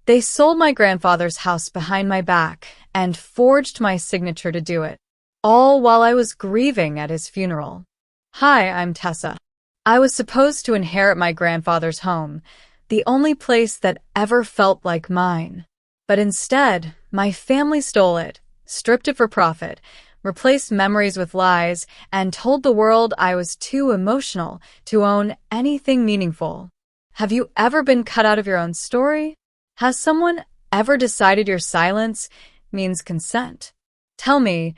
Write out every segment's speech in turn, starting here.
They sold my grandfather's house behind my back and forged my signature to do it, all while I was grieving at his funeral. Hi, I'm Tessa. I was supposed to inherit my grandfather's home, the only place that ever felt like mine. But instead, my family stole it, stripped it for profit, replaced memories with lies, and told the world I was too emotional to own anything meaningful. Have you ever been cut out of your own story? Has someone ever decided your silence means consent? Tell me,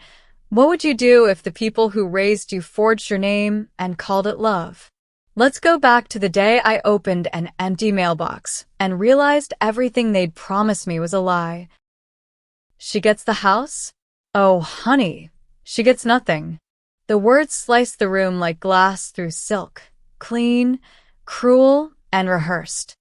what would you do if the people who raised you forged your name and called it love? Let's go back to the day I opened an empty mailbox and realized everything they'd promised me was a lie. She gets the house? Oh, honey, she gets nothing. The words sliced the room like glass through silk, clean, cruel, and rehearsed.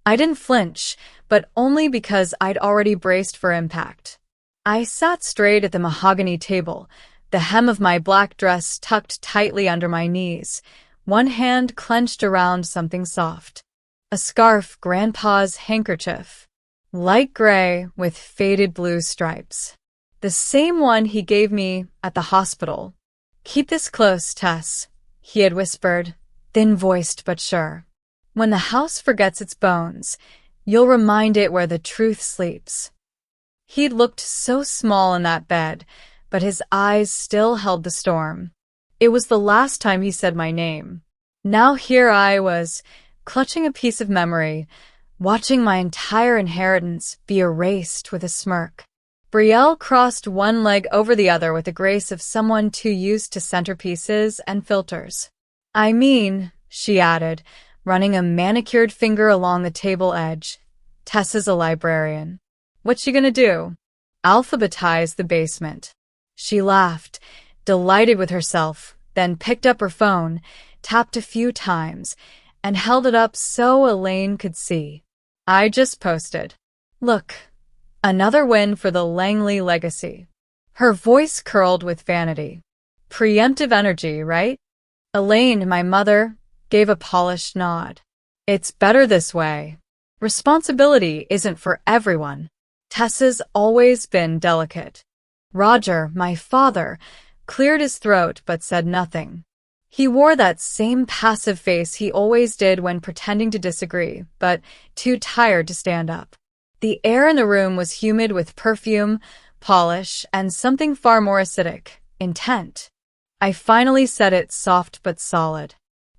I didn't flinch, but only because I'd already braced for impact. I sat straight at the mahogany table, the hem of my black dress tucked tightly under my knees, one hand clenched around something soft. A scarf, Grandpa's handkerchief. Light gray with faded blue stripes. The same one he gave me at the hospital. Keep this close, Tess, he had whispered, thin-voiced but sure. When the house forgets its bones, you'll remind it where the truth sleeps. He'd looked so small in that bed, but his eyes still held the storm. It was the last time he said my name. Now here I was, clutching a piece of memory, watching my entire inheritance be erased with a smirk. Betrayal crossed one leg over the other with the grace of someone too used to centerpieces and filters. I mean, she added, running a manicured finger along the table edge, Tessa's a librarian. What's she gonna do? Alphabetize the basement. She laughed, delighted with herself, then picked up her phone, tapped a few times, and held it up so Elaine could see. I just posted. Look, another win for the Langley legacy. Her voice curled with vanity. Preemptive energy, right? Elaine, my mother, gave a polished nod. It's better this way. Responsibility isn't for everyone. Tessa's always been delicate. Roger, my father, cleared his throat but said nothing. He wore that same passive face he always did when pretending to disagree, but too tired to stand up. The air in the room was humid with perfume, polish, and something far more acidic, intent. I finally said it soft but solid.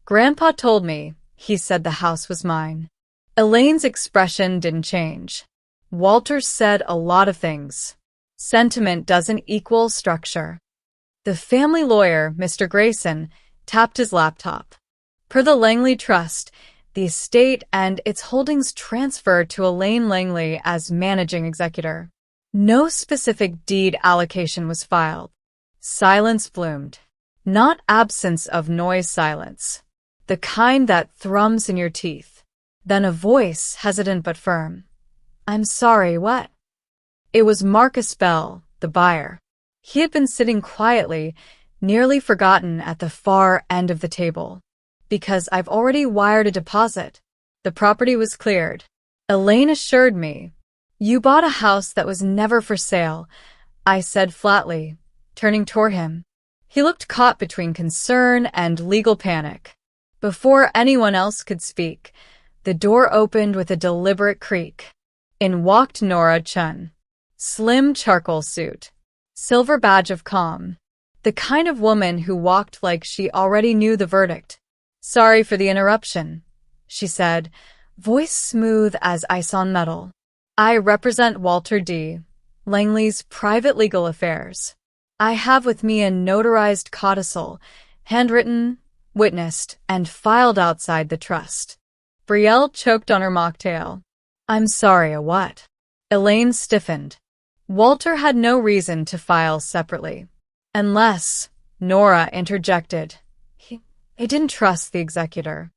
Grandpa told me, he said the house was mine. Elaine's expression didn't change. Walter said a lot of things. Sentiment doesn't equal structure. The family lawyer, Mr. Grayson, tapped his laptop. Per the Langley Trust, the estate and its holdings transferred to Elaine Langley as managing executor. No specific deed allocation was filed. Silence bloomed. Not absence of noise silence. The kind that thrums in your teeth. Then a voice, hesitant but firm. I'm sorry, what? It was Marcus Bell, the buyer. He had been sitting quietly, nearly forgotten at the far end of the table. Because I've already wired a deposit. The property was cleared. Elaine assured me. You bought a house that was never for sale, I said flatly, turning toward him. He looked caught between concern and legal panic. Before anyone else could speak, the door opened with a deliberate creak. In walked Nora Chun. Slim charcoal suit. Silver badge of calm. The kind of woman who walked like she already knew the verdict. Sorry for the interruption, she said, voice smooth as ice on metal. I represent Walter D. Langley's private legal affairs. I have with me a notarized codicil, handwritten, witnessed, and filed outside the trust. Betrayal choked on her mocktail. I'm sorry, a what? Elaine stiffened. Walter had no reason to file separately. Unless, Nora interjected. He didn't trust the executor.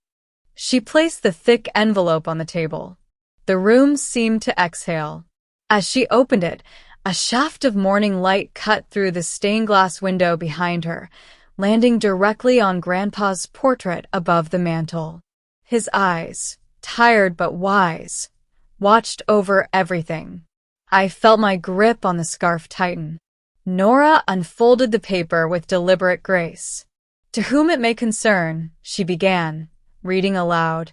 She placed the thick envelope on the table. The room seemed to exhale. As she opened it, a shaft of morning light cut through the stained glass window behind her, landing directly on Grandpa's portrait above the mantel. His eyes, tired but wise, watched over everything. I felt my grip on the scarf tighten. Nora unfolded the paper with deliberate grace. To whom it may concern, she began, reading aloud,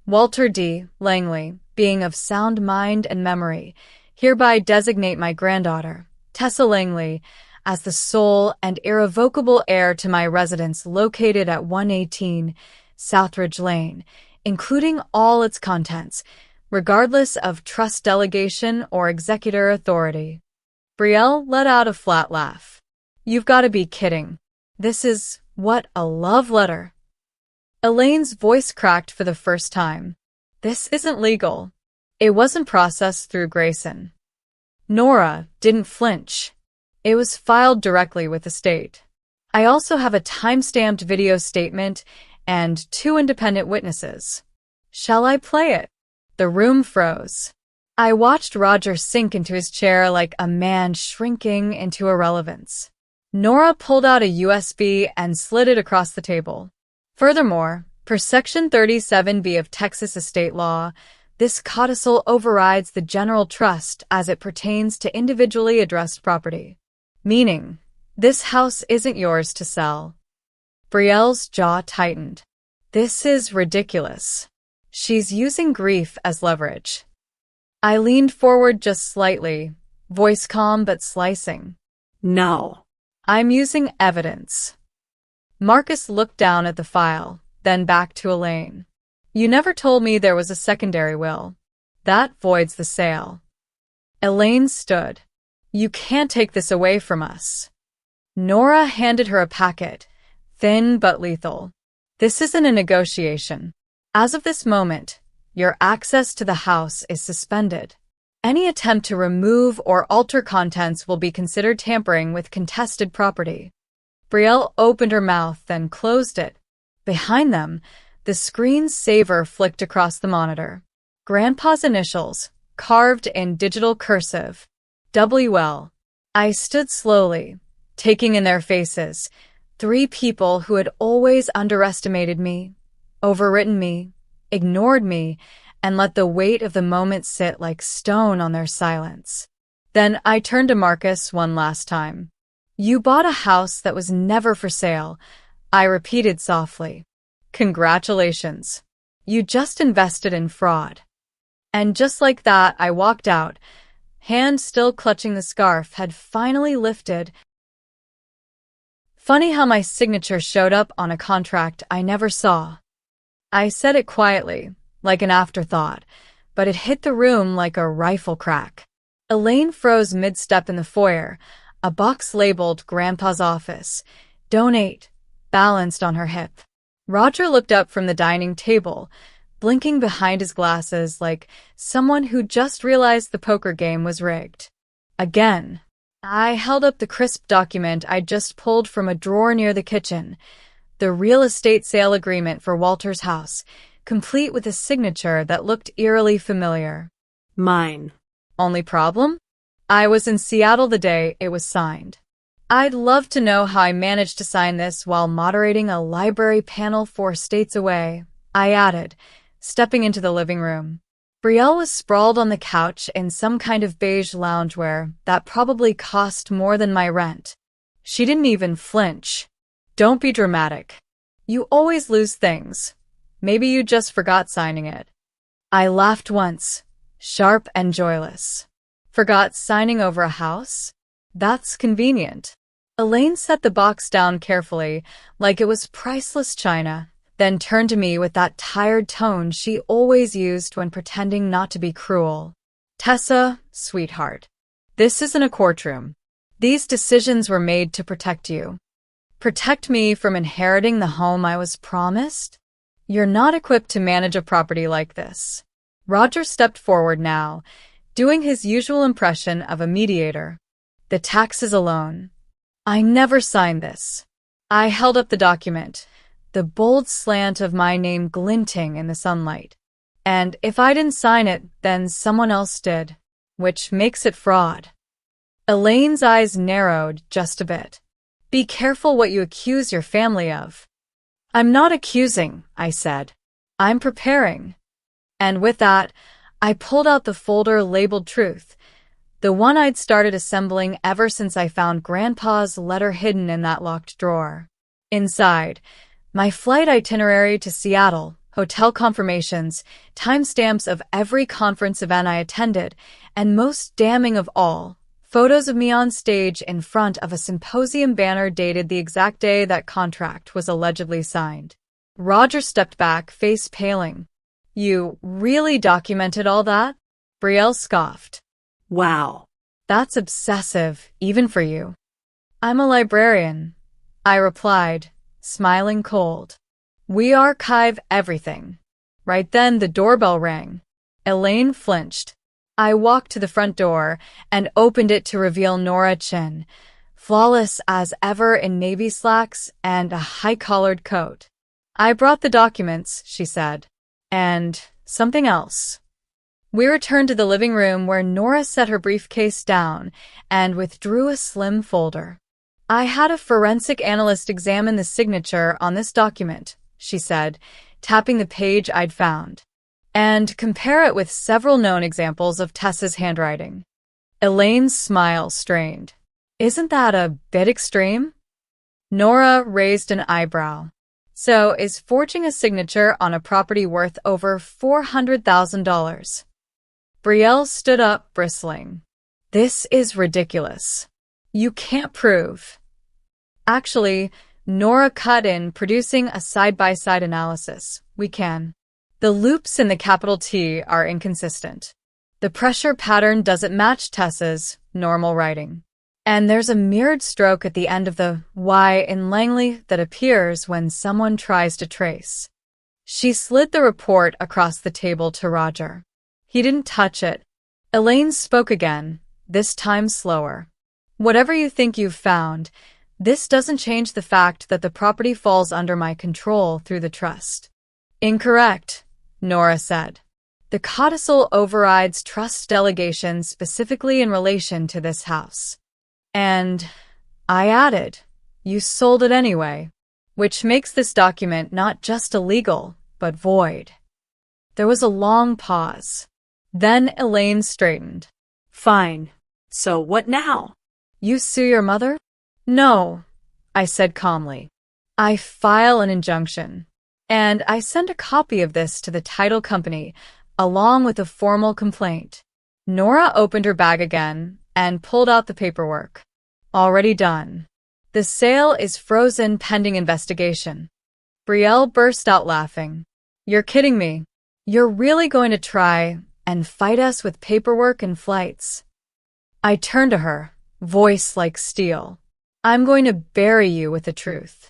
Walter D. Langley, being of sound mind and memory, hereby designate my granddaughter, Tessa Langley, as the sole and irrevocable heir to my residence located at 118 Southridge Lane, including all its contents, regardless of trust delegation or executor authority. Brielle let out a flat laugh. You've got to be kidding. This is, what, a love letter? Elaine's voice cracked for the first time. This isn't legal. It wasn't processed through Grayson. Nora didn't flinch. It was filed directly with the state. I also have a time-stamped video statement and 2 independent witnesses. Shall I play it? The room froze. I watched Roger sink into his chair like a man shrinking into irrelevance. Nora pulled out a USB and slid it across the table. Furthermore, per Section 37B of Texas estate law, this codicil overrides the general trust as it pertains to individually addressed property. Meaning, this house isn't yours to sell. Brielle's jaw tightened. This is ridiculous. She's using grief as leverage. I leaned forward just slightly, voice calm but slicing. No. I'm using evidence. Marcus looked down at the file, then back to Elaine. You never told me there was a secondary will. That voids the sale. Elaine stood. You can't take this away from us. Nora handed her a packet, thin but lethal. This isn't a negotiation. As of this moment, your access to the house is suspended. Any attempt to remove or alter contents will be considered tampering with contested property. Brielle opened her mouth, then closed it. Behind them, the screen's saver flicked across the monitor. Grandpa's initials, carved in digital cursive. WL. I stood slowly, taking in their faces, 3 people who had always underestimated me, overwritten me, ignored me, and let the weight of the moment sit like stone on their silence. Then I turned to Marcus one last time. You bought a house that was never for sale, I repeated softly. Congratulations. You just invested in fraud. And just like that, I walked out, hand still clutching the scarf had finally lifted. Funny how my signature showed up on a contract I never saw. I said it quietly, like an afterthought, but it hit the room like a rifle crack. Elaine froze mid-step in the foyer, a box labeled Grandpa's office, donate, balanced on her hip. Roger looked up from the dining table, blinking behind his glasses like someone who just realized the poker game was rigged. Again, I held up the crisp document I'd just pulled from a drawer near the kitchen, the real estate sale agreement for Walter's house, complete with a signature that looked eerily familiar. Mine. Only problem? I was in Seattle the day it was signed. I'd love to know how I managed to sign this while moderating a library panel 4 states away, I added, stepping into the living room. Brielle was sprawled on the couch in some kind of beige loungewear that probably cost more than my rent. She didn't even flinch. Don't be dramatic. You always lose things. Maybe you just forgot signing it. I laughed once, sharp and joyless. Forgot signing over a house? That's convenient. Elaine set the box down carefully, like it was priceless china, then turned to me with that tired tone she always used when pretending not to be cruel. Tessa, sweetheart, this isn't a courtroom. These decisions were made to protect you. Protect me from inheriting the home I was promised? You're not equipped to manage a property like this. Roger stepped forward now, doing his usual impression of a mediator. The taxes alone. I never signed this. I held up the document, the bold slant of my name glinting in the sunlight. And if I didn't sign it, then someone else did, which makes it fraud. Elaine's eyes narrowed just a bit. Be careful what you accuse your family of. I'm not accusing, I said. I'm preparing. And with that, I pulled out the folder labeled Truth, the one I'd started assembling ever since I found Grandpa's letter hidden in that locked drawer. Inside, my flight itinerary to Seattle, hotel confirmations, timestamps of every conference event I attended, and most damning of all, photos of me on stage in front of a symposium banner dated the exact day that contract was allegedly signed. Roger stepped back, face paling. "You really documented all that?" Brielle scoffed. Wow. "That's obsessive, even for you." "I'm a librarian," I replied, smiling cold. "We archive everything." Right then, the doorbell rang. Elaine flinched. I walked to the front door and opened it to reveal Nora Chin, flawless as ever in navy slacks and a high-collared coat. "I brought the documents," she said. "And something else." We returned to the living room where Nora set her briefcase down and withdrew a slim folder. "I had a forensic analyst examine the signature on this document," she said, tapping the page I'd found, "and compare it with several known examples of Tessa's handwriting." Elaine's smile strained. "Isn't that a bit extreme?" Nora raised an eyebrow. "So is forging a signature on a property worth over $400,000. Brielle stood up, bristling. "This is ridiculous. You can't prove." "Actually," Nora cut in, producing a side-by-side analysis. "We can. The loops in the capital T are inconsistent. The pressure pattern doesn't match Tessa's normal writing. And there's a mirrored stroke at the end of the Y in Langley that appears when someone tries to trace." She slid the report across the table to Roger. He didn't touch it. Elaine spoke again, this time slower. "Whatever you think you've found, this doesn't change the fact that the property falls under my control through the trust." "Incorrect," Nora said. "The codicil overrides trust delegations specifically in relation to this house." "And," I added, "you sold it anyway, which makes this document not just illegal, but void." There was a long pause. Then Elaine straightened. Fine. So what now? "You sue your mother?" "No," I said calmly. "I file an injunction. And I send a copy of this to the title company, along with a formal complaint." Nora opened her bag again and pulled out the paperwork. "Already done. The sale is frozen pending investigation." Brielle burst out laughing. "You're kidding me. You're really going to try and fight us with paperwork and flights?" I turned to her, voice like steel. "I'm going to bury you with the truth."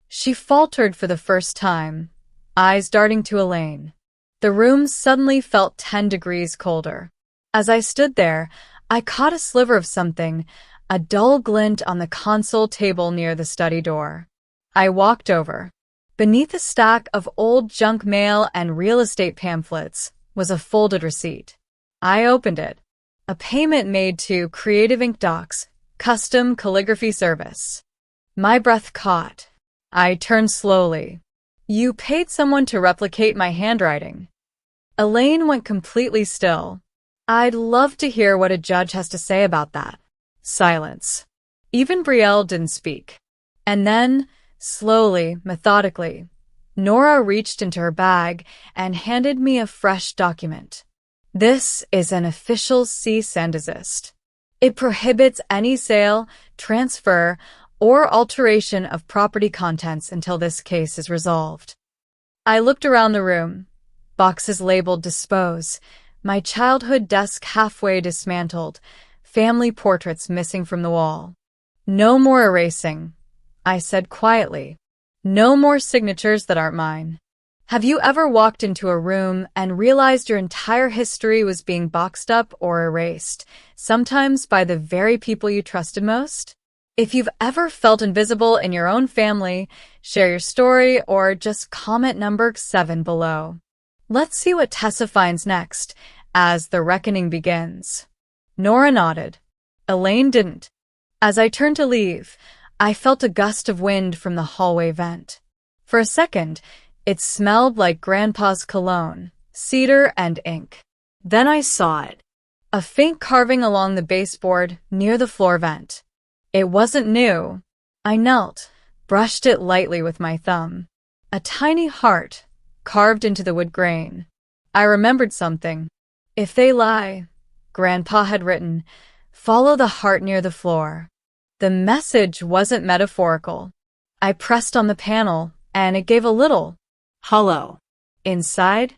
She faltered for the first time, eyes darting to Elaine. The room suddenly felt 10 degrees colder. As I stood there, I caught a sliver of something, a dull glint on the console table near the study door. I walked over. Beneath a stack of old junk mail and real estate pamphlets was a folded receipt. I opened it. A payment made to Creative Ink Docs, custom calligraphy service. My breath caught. I turned slowly. "You paid someone to replicate my handwriting." Elaine went completely still. "I'd love to hear what a judge has to say about that." Silence. Even Brielle didn't speak. And then, slowly, methodically, Nora reached into her bag and handed me a fresh document. "This is an official cease and desist. It prohibits any sale, transfer, or alteration of property contents until this case is resolved." I looked around the room. Boxes labeled dispose, my childhood desk halfway dismantled, family portraits missing from the wall. "No more erasing," I said quietly. "No more signatures that aren't mine." Have you ever walked into a room and realized your entire history was being boxed up or erased, sometimes by the very people you trusted most? If you've ever felt invisible in your own family, share your story or just comment number 7 below. Let's see what Tessa finds next as the reckoning begins. Nora nodded. Elaine didn't. As I turned to leave, I felt a gust of wind from the hallway vent. For a second, it smelled like Grandpa's cologne, cedar, and ink. Then I saw it. A faint carving along the baseboard near the floor vent. It wasn't new. I knelt, brushed it lightly with my thumb. A tiny heart, carved into the wood grain. I remembered something. If they lie, Grandpa had written, follow the heart near the floor. The message wasn't metaphorical. I pressed on the panel, and it gave a little Hollow. inside.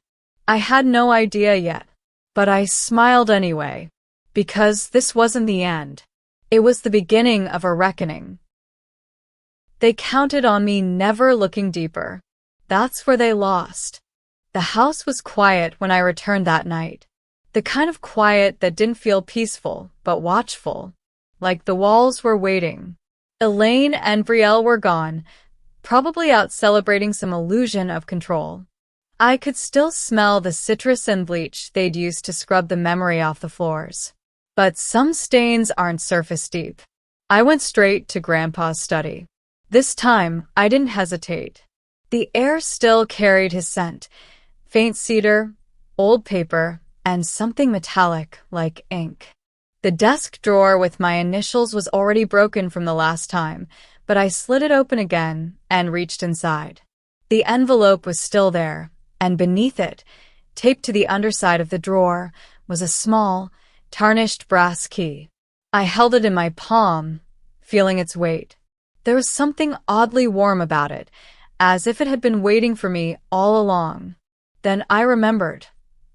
I had no idea yet, but I smiled anyway, because this wasn't the end. It was the beginning of a reckoning. They counted on me never looking deeper. That's where they lost. The house was quiet when I returned that night. The kind of quiet that didn't feel peaceful, but watchful. Like the walls were waiting. Elaine and Brielle were gone, probably out celebrating some illusion of control. I could still smell the citrus and bleach they'd used to scrub the memory off the floors. But some stains aren't surface deep. I went straight to Grandpa's study. This time, I didn't hesitate. The air still carried his scent. Faint cedar, old paper, and something metallic like ink. The desk drawer with my initials was already broken from the last time, but I slid it open again and reached inside. The envelope was still there, and beneath it, taped to the underside of the drawer, was a small, tarnished brass key. I held it in my palm, feeling its weight. There was something oddly warm about it, as if it had been waiting for me all along. Then I remembered.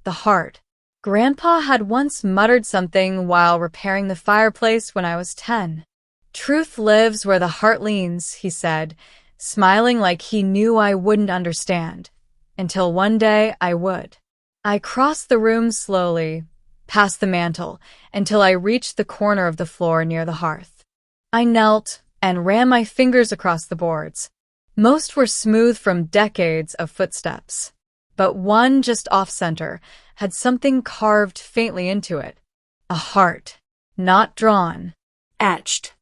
The heart. Grandpa had once muttered something while repairing the fireplace when I was 10. Truth lives where the heart leans, he said, smiling like he knew I wouldn't understand. Until one day I would. I crossed the room slowly, past the mantel, until I reached the corner of the floor near the hearth. I knelt and ran my fingers across the boards. Most were smooth from decades of footsteps, but one just off-center had something carved faintly into it. A heart. Not drawn. Etched.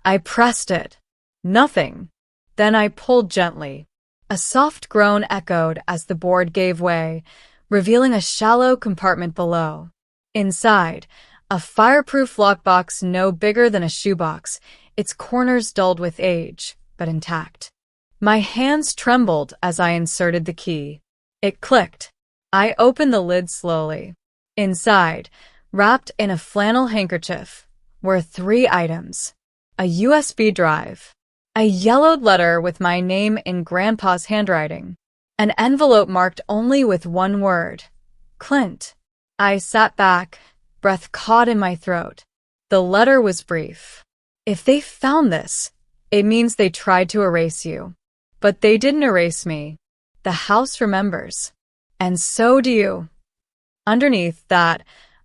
I pressed it. Nothing. Then I pulled gently. A soft groan echoed as the board gave way, revealing a shallow compartment below. Inside, a fireproof lockbox no bigger than a shoebox, its corners dulled with age, but intact. My hands trembled as I inserted the key. It clicked. I opened the lid slowly. Inside, wrapped in a flannel handkerchief, were 3 items. A USB drive. A yellowed letter with my name in Grandpa's handwriting. An envelope marked only with one word. Clint. I sat back, breath caught in my throat. The letter was brief. If they found this, it means they tried to erase you. But they didn't erase me. The house remembers. And so do you. Underneath that,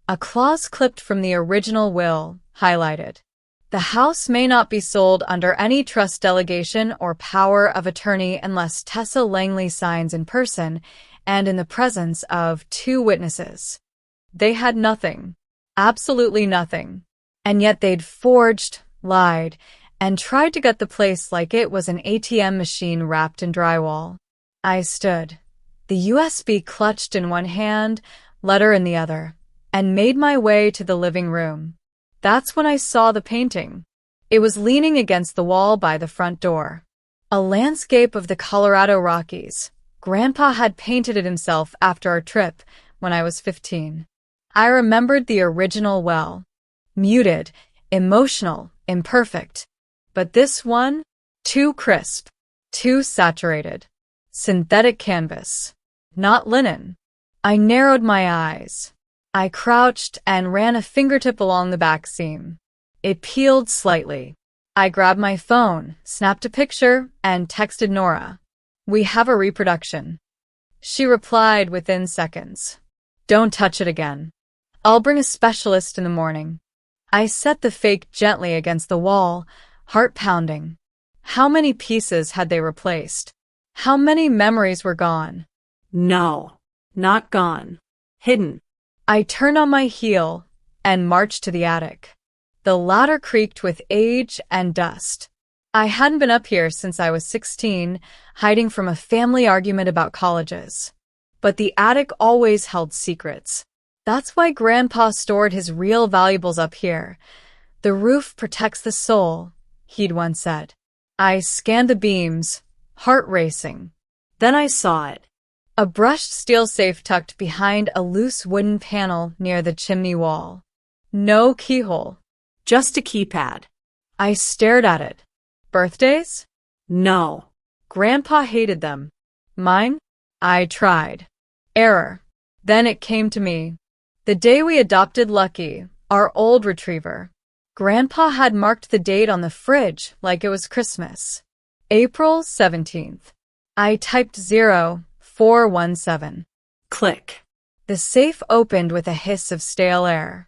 a clause clipped from the original will, highlighted. The house may not be sold under any trust delegation or power of attorney unless Tessa Langley signs in person and in the presence of 2 witnesses. They had nothing. Absolutely nothing. And yet they'd forged, lied, and tried to gut the place like it was an ATM machine wrapped in drywall. I stood, the USB clutched in one hand, letter in the other, and made my way to the living room. That's when I saw the painting. It was leaning against the wall by the front door. A landscape of the Colorado Rockies. Grandpa had painted it himself after our trip when I was 15. I remembered the original well. Muted, emotional, imperfect. But this one? Too crisp. Too saturated. Synthetic canvas. Not linen. I narrowed my eyes. I crouched and ran a fingertip along the back seam. It peeled slightly. I grabbed my phone, snapped a picture, and texted Nora. We have a reproduction. She replied within seconds. Don't touch it again. I'll bring a specialist in the morning. I set the fake gently against the wall, heart pounding. How many pieces had they replaced? How many memories were gone? No, not gone. Hidden. I turned on my heel and marched to the attic. The ladder creaked with age and dust. I hadn't been up here since I was 16, hiding from a family argument about colleges. But the attic always held secrets. That's why Grandpa stored his real valuables up here. The roof protects the soul, he'd once said. I scanned the beams, heart racing. Then I saw it. A brushed steel safe tucked behind a loose wooden panel near the chimney wall. No keyhole. Just a keypad. I stared at it. Birthdays? No. Grandpa hated them. Mine? I tried. Error. Then it came to me. The day we adopted Lucky, our old retriever. Grandpa had marked the date on the fridge like it was Christmas. April 17th. I typed 0417. Click. The safe opened with a hiss of stale air.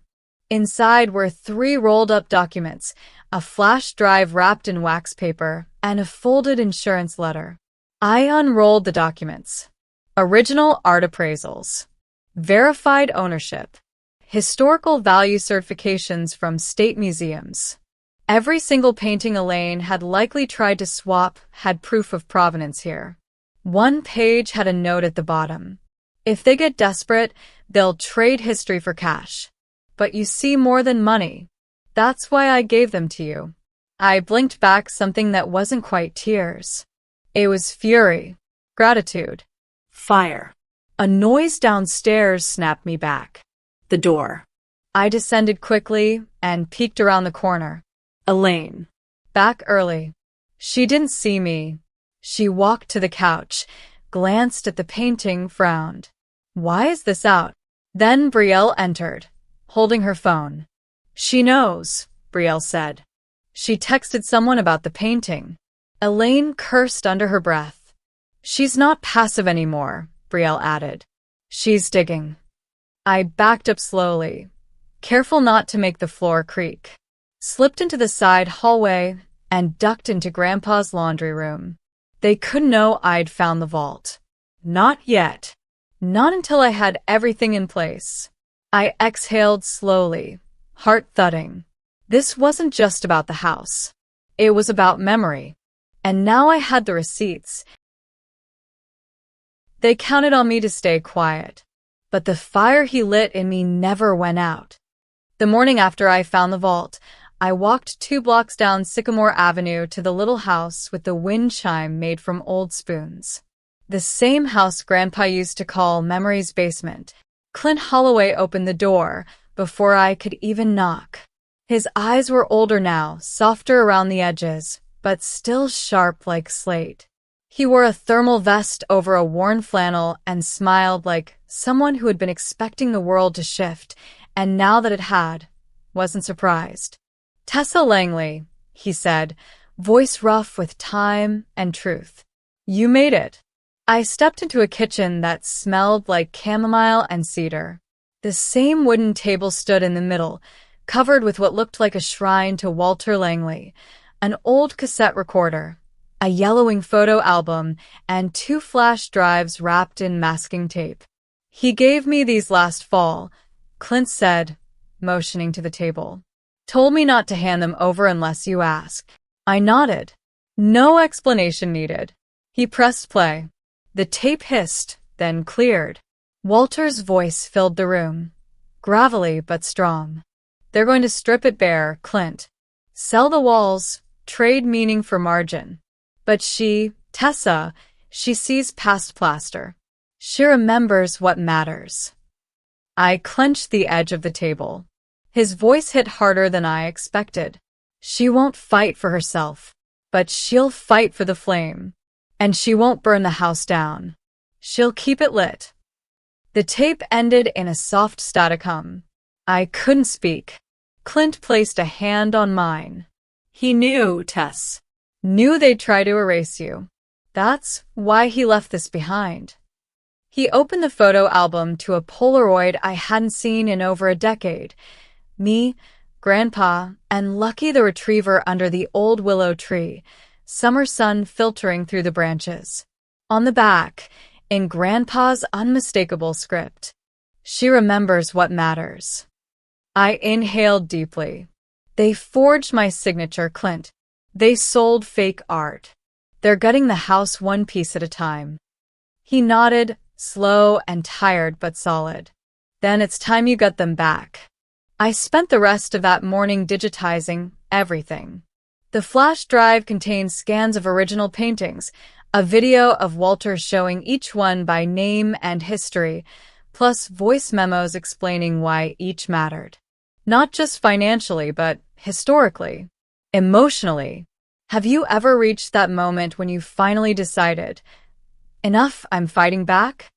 Inside were 3 rolled-up documents, a flash drive wrapped in wax paper, and a folded insurance letter. I unrolled the documents. Original art appraisals. Verified ownership. Historical value certifications from state museums. Every single painting Elaine had likely tried to swap had proof of provenance here. One page had a note at the bottom. If they get desperate, they'll trade history for cash. But you see more than money. That's why I gave them to you. I blinked back something that wasn't quite tears. It was fury. Gratitude. Fire. A noise downstairs snapped me back. The door. I descended quickly and peeked around the corner. Elaine. Back early. She didn't see me. She walked to the couch, glanced at the painting, frowned. Why is this out? Then Brielle entered, holding her phone. She knows, Brielle said. She texted someone about the painting. Elaine cursed under her breath. She's not passive anymore, Brielle added. She's digging. I backed up slowly, careful not to make the floor creak. Slipped into the side hallway and ducked into Grandpa's laundry room. They couldn't know I'd found the vault. Not yet. Not until I had everything in place. I exhaled slowly, heart thudding. This wasn't just about the house. It was about memory. And now I had the receipts. They counted on me to stay quiet. But the fire he lit in me never went out. The morning after I found the vault, I walked 2 blocks down Sycamore Avenue to the little house with the wind chime made from old spoons. The same house Grandpa used to call Memory's basement. Clint Holloway opened the door before I could even knock. His eyes were older now, softer around the edges, but still sharp like slate. He wore a thermal vest over a worn flannel and smiled like someone who had been expecting the world to shift, and now that it had, wasn't surprised. Tessa Langley, he said, voice rough with time and truth. You made it. I stepped into a kitchen that smelled like chamomile and cedar. The same wooden table stood in the middle, covered with what looked like a shrine to Walter Langley, an old cassette recorder, a yellowing photo album, and 2 flash drives wrapped in masking tape. He gave me these last fall, Clint said, motioning to the table. Told me not to hand them over unless you ask. I nodded. No explanation needed. He pressed play. The tape hissed, then cleared. Walter's voice filled the room, gravelly but strong. They're going to strip it bare, Clint. Sell the walls, trade meaning for margin. But she, Tessa, she sees past plaster. She remembers what matters. I clenched the edge of the table. His voice hit harder than I expected. She won't fight for herself, but she'll fight for the flame. And she won't burn the house down. She'll keep it lit. The tape ended in a soft static hum. I couldn't speak. Clint placed a hand on mine. He knew, Tess. Knew they'd try to erase you. That's why he left this behind. He opened the photo album to a Polaroid I hadn't seen in over a decade. Me, Grandpa, and Lucky the retriever under the old willow tree, summer sun filtering through the branches. On the back, in Grandpa's unmistakable script, she remembers what matters. I inhaled deeply. They forged my signature, Clint. They sold fake art. They're gutting the house one piece at a time. He nodded, slow and tired but solid. Then it's time you got them back. I spent the rest of that morning digitizing everything. The flash drive contained scans of original paintings, a video of Walter showing each one by name and history, plus voice memos explaining why each mattered. Not just financially, but historically, emotionally. Have you ever reached that moment when you finally decided, enough, I'm fighting back?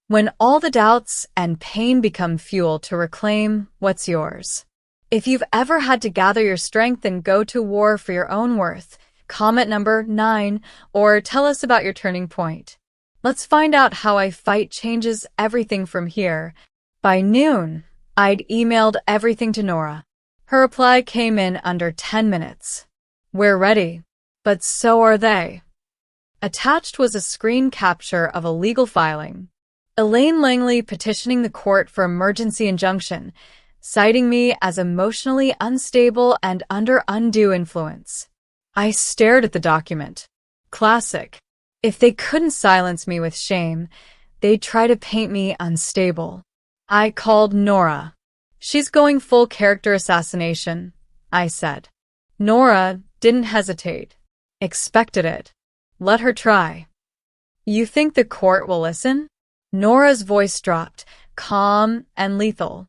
When all the doubts and pain become fuel to reclaim what's yours. If you've ever had to gather your strength and go to war for your own worth, comment number 9, or tell us about your turning point. Let's find out how I fight changes everything from here. By noon, I'd emailed everything to Nora. Her reply came in under 10 minutes. We're ready, but so are they. Attached was a screen capture of a legal filing. Elaine Langley petitioning the court for emergency injunction, citing me as emotionally unstable and under undue influence. I stared at the document. Classic. If they couldn't silence me with shame, they'd try to paint me unstable. I called Nora. She's going full character assassination, I said. Nora didn't hesitate. Expected it. Let her try. You think the court will listen? Nora's voice dropped, calm and lethal.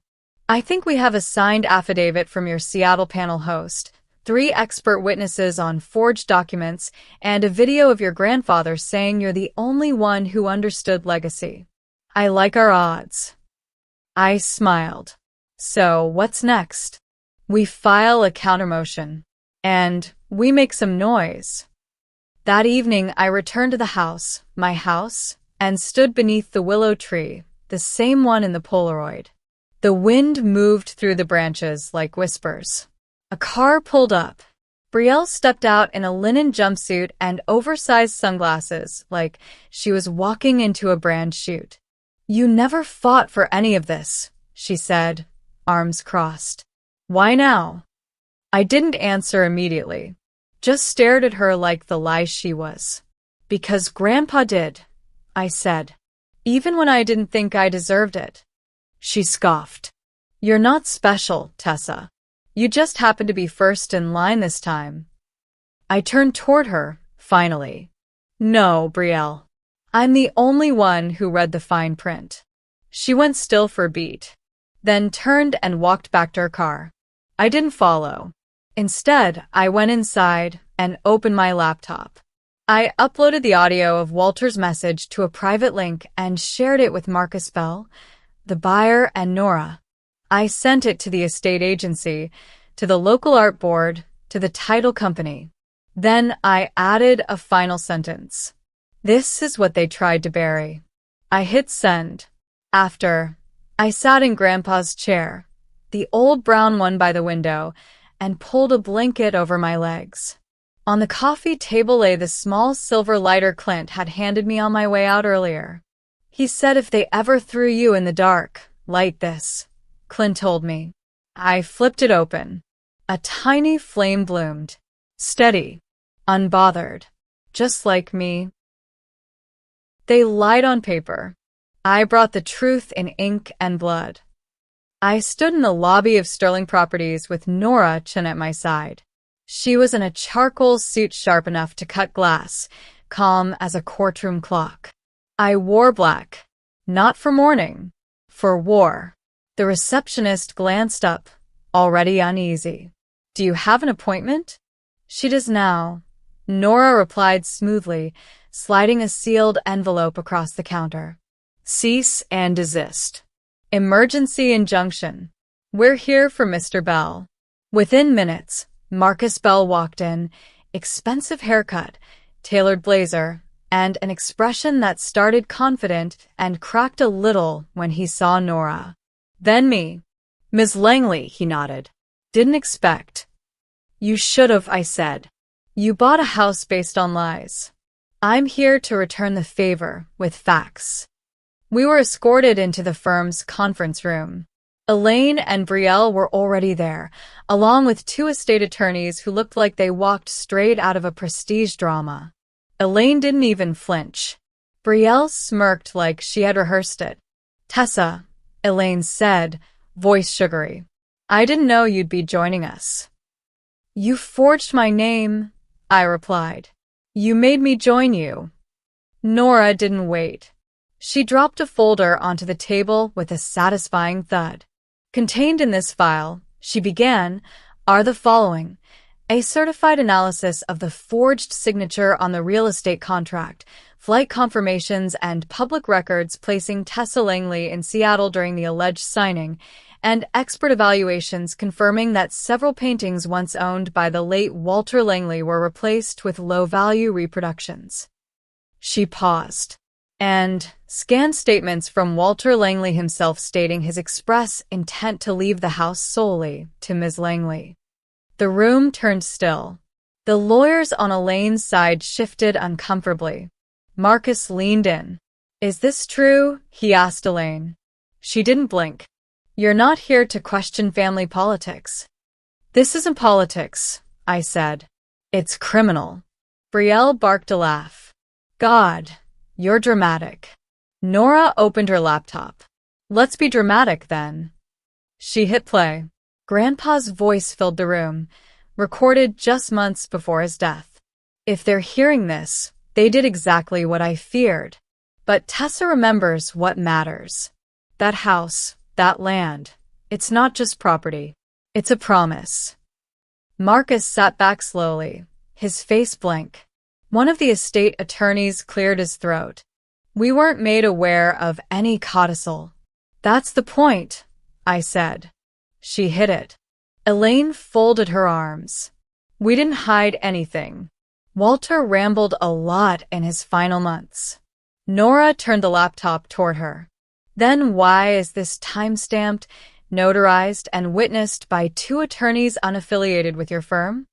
I think we have a signed affidavit from your Seattle panel host, 3 expert witnesses on forged documents, and a video of your grandfather saying you're the only one who understood legacy. I like our odds. I smiled. So, what's next? We file a countermotion. And we make some noise. That evening, I returned to the house, my house, and stood beneath the willow tree, the same one in the Polaroid. The wind moved through the branches like whispers. A car pulled up. Brielle stepped out in a linen jumpsuit and oversized sunglasses, like she was walking into a brand shoot. You never fought for any of this, she said, arms crossed. Why now? I didn't answer immediately, just stared at her like the lie she was. Because Grandpa did, I said, even when I didn't think I deserved it. She scoffed. You're not special, Tessa. You just happened to be first in line this time. I turned toward her, finally. No, Brielle. I'm the only one who read the fine print. She went still for a beat, then turned and walked back to her car. I didn't follow. Instead, I went inside and opened my laptop. I uploaded the audio of Walter's message to a private link and shared it with Marcus Bell, the buyer, and Nora. I sent it to the estate agency, to the local art board, to the title company. Then I added a final sentence. This is what they tried to bury. I hit send. After, I sat in Grandpa's chair, the old brown one by the window, and pulled a blanket over my legs. On the coffee table lay the small silver lighter Clint had handed me on my way out earlier. He said if they ever threw you in the dark, light this, Clint told me. I flipped it open. A tiny flame bloomed. Steady. Unbothered. Just like me. They lied on paper. I brought the truth in ink and blood. I stood in the lobby of Sterling Properties with Nora Chen at my side. She was in a charcoal suit sharp enough to cut glass, calm as a courtroom clock. I wore black. Not for mourning. For war. The receptionist glanced up, already uneasy. Do you have an appointment? She does now. Nora replied smoothly, sliding a sealed envelope across the counter. Cease and desist. Emergency injunction. We're here for Mr. Bell. Within minutes, Marcus Bell walked in, expensive haircut, tailored blazer, and an expression that started confident and cracked a little when he saw Nora. Then me. Ms. Langley, he nodded. Didn't expect. You should've, I said. You bought a house based on lies. I'm here to return the favor with facts. We were escorted into the firm's conference room. Elaine and Brielle were already there, along with 2 estate attorneys who looked like they walked straight out of a prestige drama. Elaine didn't even flinch. Brielle smirked like she had rehearsed it. Tessa, Elaine said, voice sugary. I didn't know you'd be joining us. You forged my name, I replied. You made me join you. Nora didn't wait. She dropped a folder onto the table with a satisfying thud. Contained in this file, she began, are the following: a certified analysis of the forged signature on the real estate contract, flight confirmations and public records placing Tessa Langley in Seattle during the alleged signing, and expert evaluations confirming that several paintings once owned by the late Walter Langley were replaced with low-value reproductions. She paused and scanned statements from Walter Langley himself stating his express intent to leave the house solely to Ms. Langley. The room turned still. The lawyers on Elaine's side shifted uncomfortably. Marcus leaned in. Is this true? He asked Elaine. She didn't blink. You're not here to question family politics. This isn't politics, I said. It's criminal. Brielle barked a laugh. God, you're dramatic. Nora opened her laptop. Let's be dramatic then. She hit play. Grandpa's voice filled the room, recorded just months before his death. If they're hearing this, they did exactly what I feared. But Tessa remembers what matters. That house, that land, it's not just property. It's a promise. Marcus sat back slowly, his face blank. One of the estate attorneys cleared his throat. We weren't made aware of any codicil. That's the point, I said. She hit it. Elaine folded her arms. We didn't hide anything. Walter rambled a lot in his final months. Nora turned the laptop toward her. Then why is this time-stamped, notarized, and witnessed by two attorneys unaffiliated with your firm?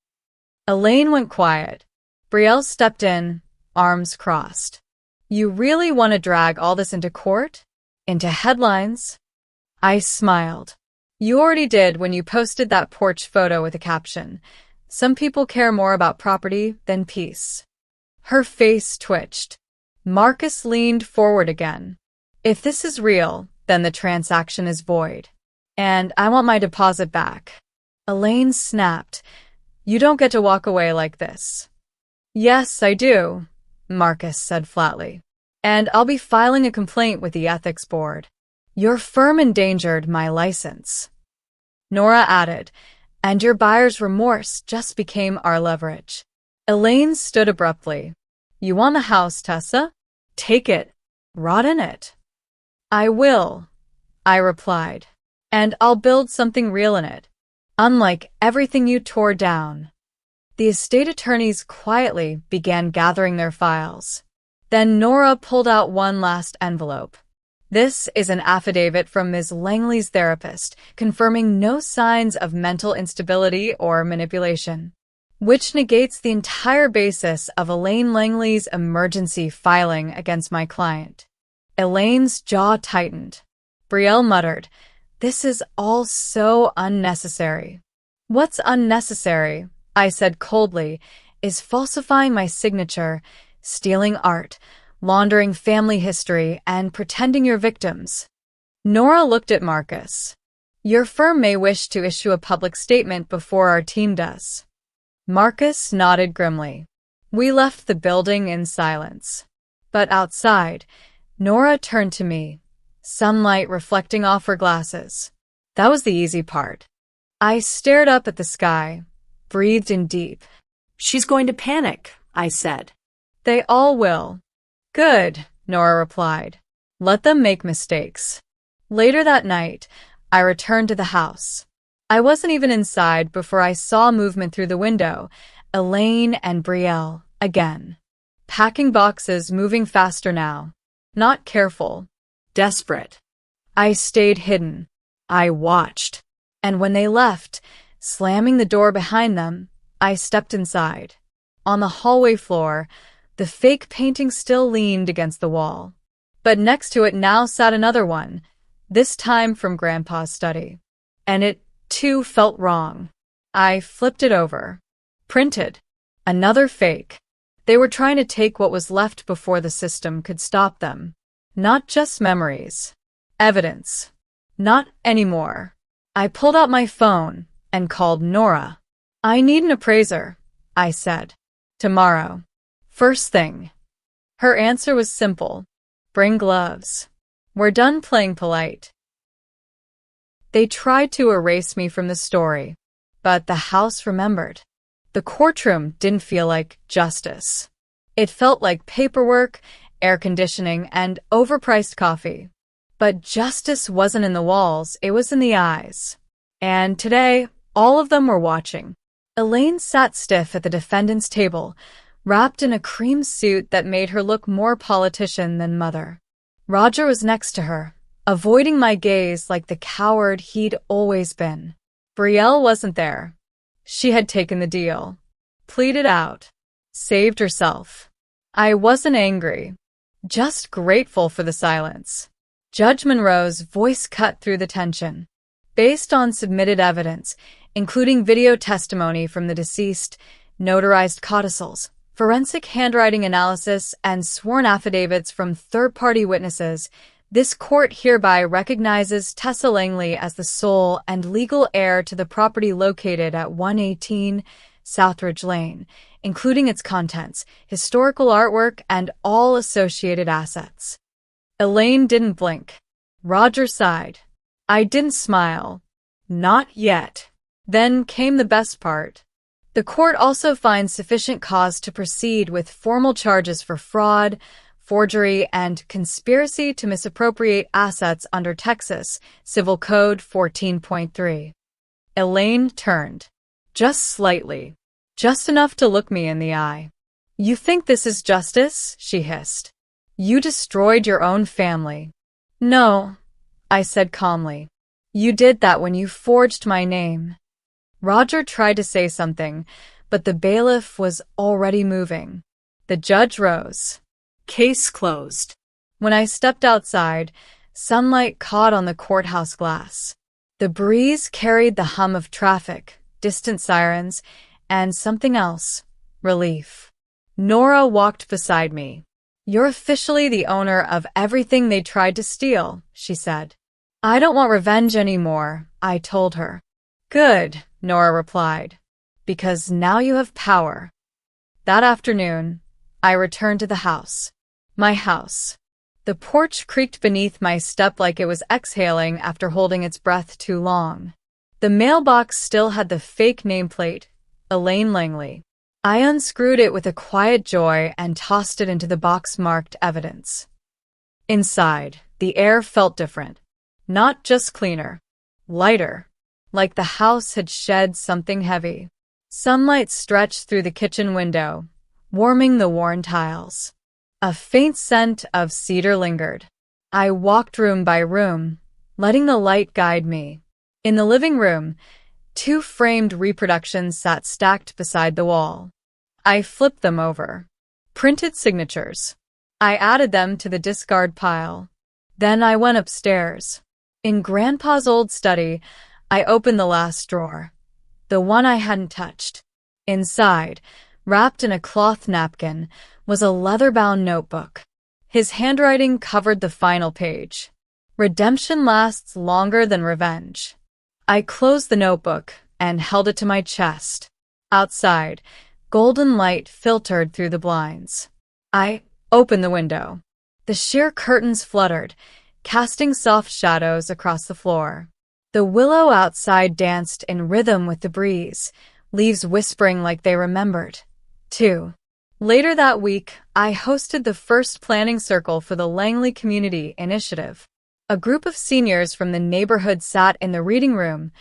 Elaine went quiet. Brielle stepped in, arms crossed. You really want to drag all this into court? Into headlines? I smiled. You already did when you posted that porch photo with a caption, "Some people care more about property than peace." Her face twitched. Marcus leaned forward again. If this is real, then the transaction is void. And I want my deposit back. Elaine snapped. You don't get to walk away like this. Yes, I do, Marcus said flatly. And I'll be filing a complaint with the ethics board. Your firm endangered my license. Nora added, and your buyer's remorse just became our leverage. Elaine stood abruptly. You want the house, Tessa? Take it. Rot in it. I will, I replied. And I'll build something real in it. Unlike everything you tore down. The estate attorneys quietly began gathering their files. Then Nora pulled out one last envelope. This is an affidavit from Ms. Langley's therapist confirming no signs of mental instability or manipulation, which negates the entire basis of Elaine Langley's emergency filing against my client. Elaine's jaw tightened. Brielle muttered, This is all so unnecessary. What's unnecessary, I said coldly, is falsifying my signature, stealing art, laundering family history, and pretending you're victims. Nora looked at Marcus. Your firm may wish to issue a public statement before our team does. Marcus nodded grimly. We left the building in silence. But outside, Nora turned to me, sunlight reflecting off her glasses. That was the easy part. I stared up at the sky, breathed in deep. She's going to panic, I said. They all will. Good, Nora replied. Let them make mistakes. Later that night, I returned to the house. I wasn't even inside before I saw movement through the window, Elaine and Brielle, again. Packing boxes, moving faster now. Not careful. Desperate. I stayed hidden. I watched. And when they left, slamming the door behind them, I stepped inside. On the hallway floor, the fake painting still leaned against the wall. But next to it now sat another one, this time from Grandpa's study. And it, too, felt wrong. I flipped it over. Printed. Another fake. They were trying to take what was left before the system could stop them. Not just memories. Evidence. Not anymore. I pulled out my phone and called Nora. I need an appraiser, I said. Tomorrow. First thing. Her answer was simple. Bring gloves. We're done playing polite. They tried to erase me from the story, but the house remembered. The courtroom didn't feel like justice. It felt like paperwork, air conditioning, and overpriced coffee. But justice wasn't in the walls, it was in the eyes. And today, all of them were watching. Elaine sat stiff at the defendant's table, wrapped in a cream suit that made her look more politician than mother. Roger was next to her, avoiding my gaze like the coward he'd always been. Brielle wasn't there. She had taken the deal. Pleaded out. Saved herself. I wasn't angry. Just grateful for the silence. Judge Monroe's voice cut through the tension. Based on submitted evidence, including video testimony from the deceased, notarized codicils, forensic handwriting analysis, and sworn affidavits from third-party witnesses, this court hereby recognizes Tessa Langley as the sole and legal heir to the property located at 118 Southridge Lane, including its contents, historical artwork, and all associated assets. Elaine didn't blink. Roger sighed. I didn't smile. Not yet. Then came the best part. The court also finds sufficient cause to proceed with formal charges for fraud, forgery, and conspiracy to misappropriate assets under Texas Civil Code 14.3. Elaine turned. Just slightly. Just enough to look me in the eye. You think this is justice? She hissed. You destroyed your own family. No, I said calmly. You did that when you forged my name. Roger tried to say something, but the bailiff was already moving. The judge rose. Case closed. When I stepped outside, sunlight caught on the courthouse glass. The breeze carried the hum of traffic, distant sirens, and something else, relief. Nora walked beside me. You're officially the owner of everything they tried to steal, she said. I don't want revenge anymore, I told her. Good, Nora replied, because now you have power. That afternoon, I returned to the house. My house. The porch creaked beneath my step like it was exhaling after holding its breath too long. The mailbox still had the fake nameplate, Elaine Langley. I unscrewed it with a quiet joy and tossed it into the box marked evidence. Inside, the air felt different. Not just cleaner. Lighter. Like the house had shed something heavy. Sunlight stretched through the kitchen window, warming the worn tiles. A faint scent of cedar lingered. I walked room by room, letting the light guide me. In the living room, 2 framed reproductions sat stacked beside the wall. I flipped them over. Printed signatures. I added them to the discard pile. Then I went upstairs. In Grandpa's old study, I opened the last drawer. The one I hadn't touched. Inside, wrapped in a cloth napkin, was a leather-bound notebook. His handwriting covered the final page. Redemption lasts longer than revenge. I closed the notebook and held it to my chest. Outside, golden light filtered through the blinds. I opened the window. The sheer curtains fluttered, casting soft shadows across the floor. The willow outside danced in rhythm with the breeze, leaves whispering like they remembered, too. Later that week, I hosted the first planning circle for the Langley Community Initiative. A group of seniors from the neighborhood sat in the reading room,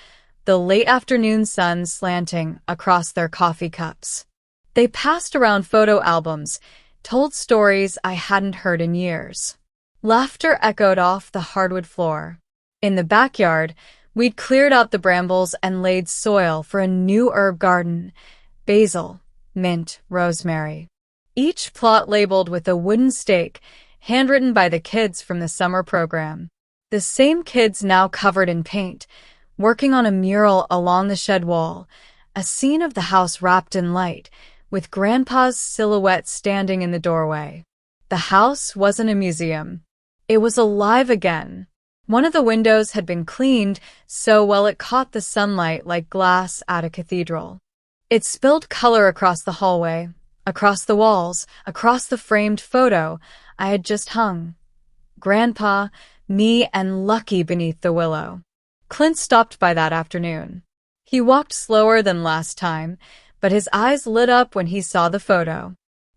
the late afternoon sun slanting across their coffee cups. They passed around photo albums, told stories I hadn't heard in years. Laughter echoed off the hardwood floor. In the backyard, we'd cleared out the brambles and laid soil for a new herb garden, basil, mint, rosemary. Each plot labeled with a wooden stake, handwritten by the kids from the summer program. The same kids now covered in paint, working on a mural along the shed wall, a scene of the house wrapped in light, with Grandpa's silhouette standing in the doorway. The house wasn't a museum. It was alive again. One of the windows had been cleaned so well it caught the sunlight like glass at a cathedral. It spilled color across the hallway, across the walls, across the framed photo I had just hung. Grandpa, me, and Lucky beneath the willow. Clint stopped by that afternoon. He walked slower than last time, but his eyes lit up when he saw the photo.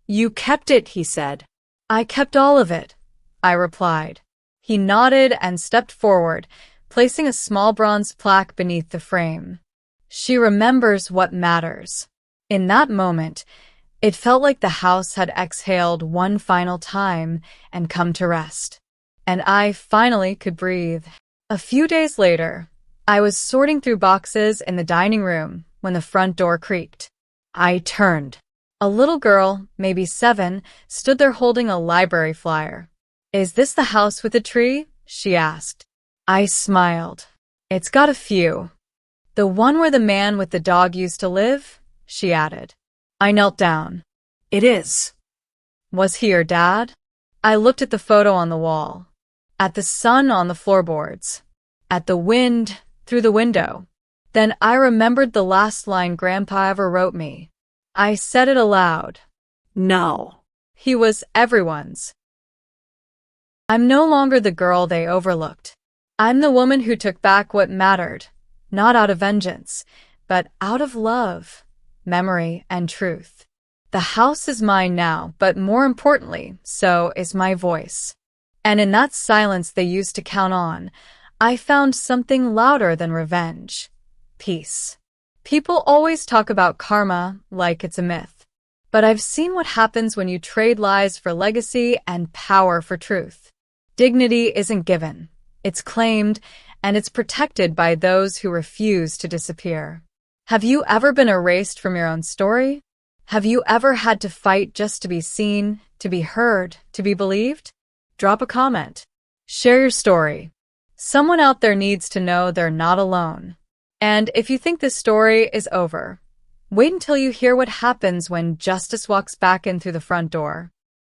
You kept it, he said. I kept all of it, I replied. He nodded and stepped forward, placing a small bronze plaque beneath the frame. She remembers what matters. In that moment, it felt like the house had exhaled one final time and come to rest. And I finally could breathe. A few days later, I was sorting through boxes in the dining room when the front door creaked. I turned. A little girl, maybe 7, stood there holding a library flyer. "Is this the house with the tree?" she asked. I smiled. "It's got a few." "The one where the man with the dog used to live?" she added. I knelt down. It is. Was he your dad? I looked at the photo on the wall, at the sun on the floorboards, at the wind through the window. Then I remembered the last line Grandpa ever wrote me. I said it aloud. No. He was everyone's. I'm no longer the girl they overlooked. I'm the woman who took back what mattered, not out of vengeance, but out of love, memory, and truth. The house is mine now, but more importantly, so is my voice. And in that silence they used to count on, I found something louder than revenge. Peace. People always talk about karma like it's a myth. But I've seen what happens when you trade lies for legacy and power for truth. Dignity isn't given. It's claimed, and it's protected by those who refuse to disappear. Have you ever been erased from your own story? Have you ever had to fight just to be seen, to be heard, to be believed? Drop a comment. Share your story. Someone out there needs to know they're not alone. And if you think this story is over, wait until you hear what happens when justice walks back in through the front door.